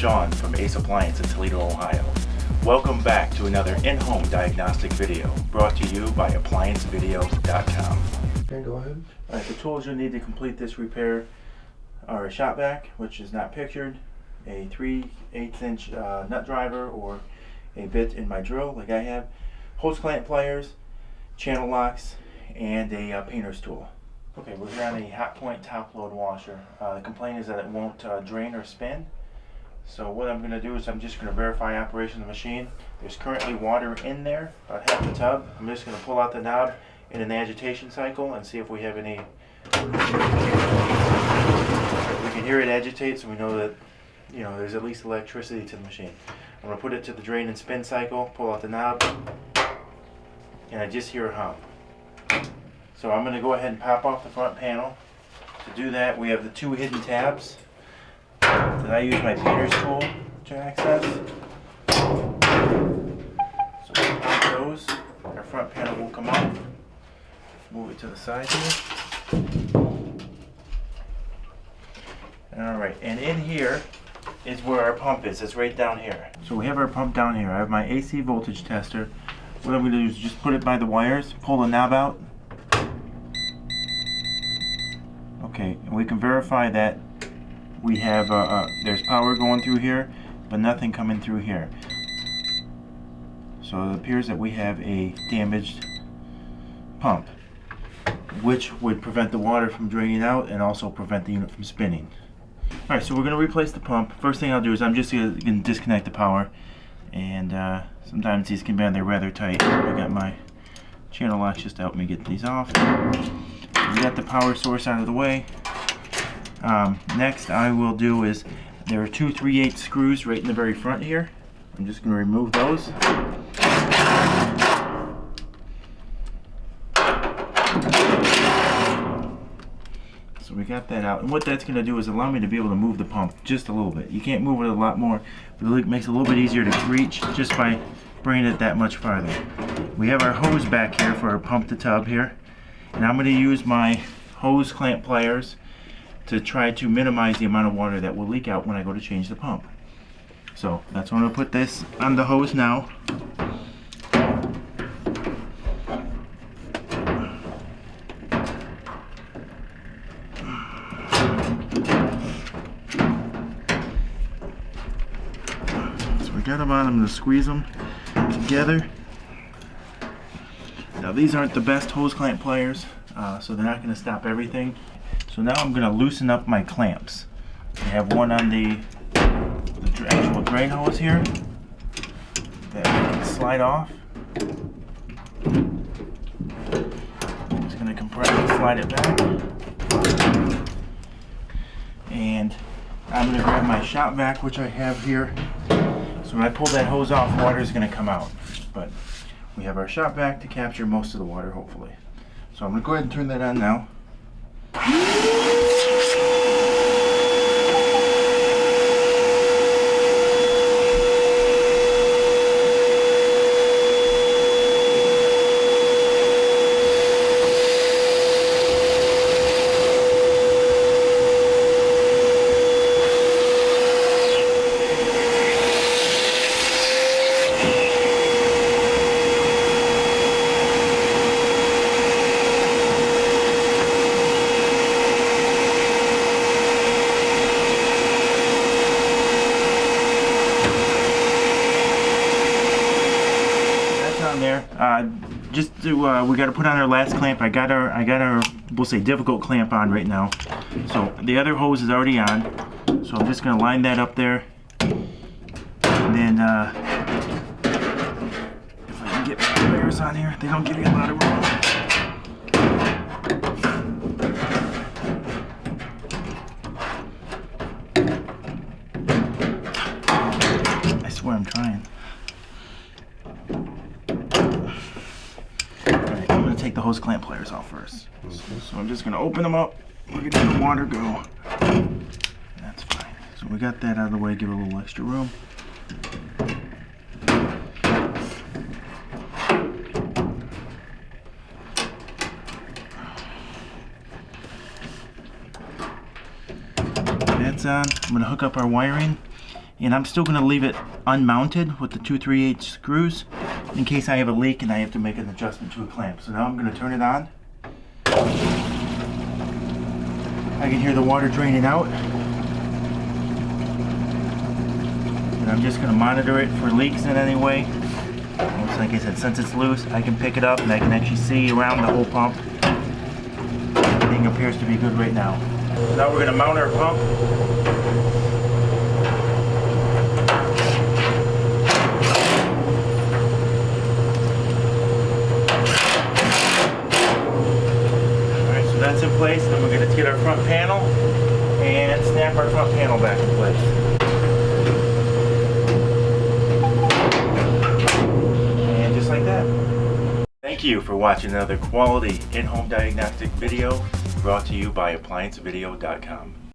Sean from Ace Appliance in Toledo, Ohio. Welcome back to another in-home diagnostic video brought to you by ApplianceVideo.com. Okay, go ahead. Alright, the tools you'll need to complete this repair are a shop vac, which is not pictured, a 3/8 inch nut driver or a bit in my drill like I have, hose clamp pliers, channel locks, and a painter's tool. Okay, we're here on a Hotpoint top load washer. The complaint is that it won't drain or spin. So what I'm going to do is I'm just going to verify operation of the machine. There's currently water in there, about half the tub. I'm just going to pull out the knob in an agitation cycle and see if we have any. We can hear it agitate, so we know that there's at least electricity to the machine. I'm going to put it to the drain and spin cycle, pull out the knob, and I just hear a hum. So I'm going to go ahead and pop off the front panel. To do that, we have the two hidden tabs that I use my painter's tool to access. So we'll pop those. Our front panel will come off. Move it to the side here. Alright, and in here is where our pump is. It's right down here. So we have our pump down here. I have my AC voltage tester. What I'm going to do is just put it by the wires, pull the knob out. Okay, and we can verify that we have there's power going through here, but nothing coming through here. So it appears that we have a damaged pump, which would prevent the water from draining out and also prevent the unit from spinning. Alright, so we're going to replace the pump. First thing I'll do is I'm just going to disconnect the power, and sometimes these can be on there rather tight. I got my channel locks just to help me get these off. We got the power source out of the way. Next I will do is, there are two 3/8 screws right in the very front here. I'm just going to remove those. So we got that out, and what that's going to do is allow me to be able to move the pump just a little bit. You can't move it a lot more, but it makes it a little bit easier to reach just by bringing it that much farther. We have our hose back here for our pump to tub here, and I'm going to use my hose clamp pliers to try to minimize the amount of water that will leak out when I go to change the pump. So that's why I'm going to put this on the hose now. So we got them on, I'm going to squeeze them together. Now these aren't the best hose clamp pliers, so they're not going to stop everything. So now I'm going to loosen up my clamps. I have one on the actual drain hose here that I can slide off. I'm just going to compress and slide it back. And I'm going to grab my shop vac, which I have here. So when I pull that hose off, water is going to come out. But we have our shop vac to capture most of the water, hopefully. So I'm going to go ahead and turn that on now. There, we got to put on our last clamp. I got our we'll say difficult clamp on right now. So the other hose is already on. So I'm just going to line that up there, and then if I can get my pliers on here, they don't give you a lot of room. I swear I'm trying. Take the hose clamp pliers off first. So I'm just going to open them up. Look at the water go. That's fine. So we got that out of the way, give it a little extra room. That's on. I'm going to hook up our wiring, And I'm still gonna leave it unmounted with the 2 3/8 screws in case I have a leak and I have to make an adjustment to a clamp. So now I'm gonna turn it on. I can hear the water draining out. And I'm just gonna monitor it for leaks in any way. So like I said, since it's loose, I can pick it up and I can actually see around the whole pump. Everything appears to be good right now. So now we're gonna mount our pump. That's in place. Then we're going to get our front panel and snap our front panel back in place. And just like that. Thank you for watching another quality in-home diagnostic video brought to you by ApplianceVideo.com.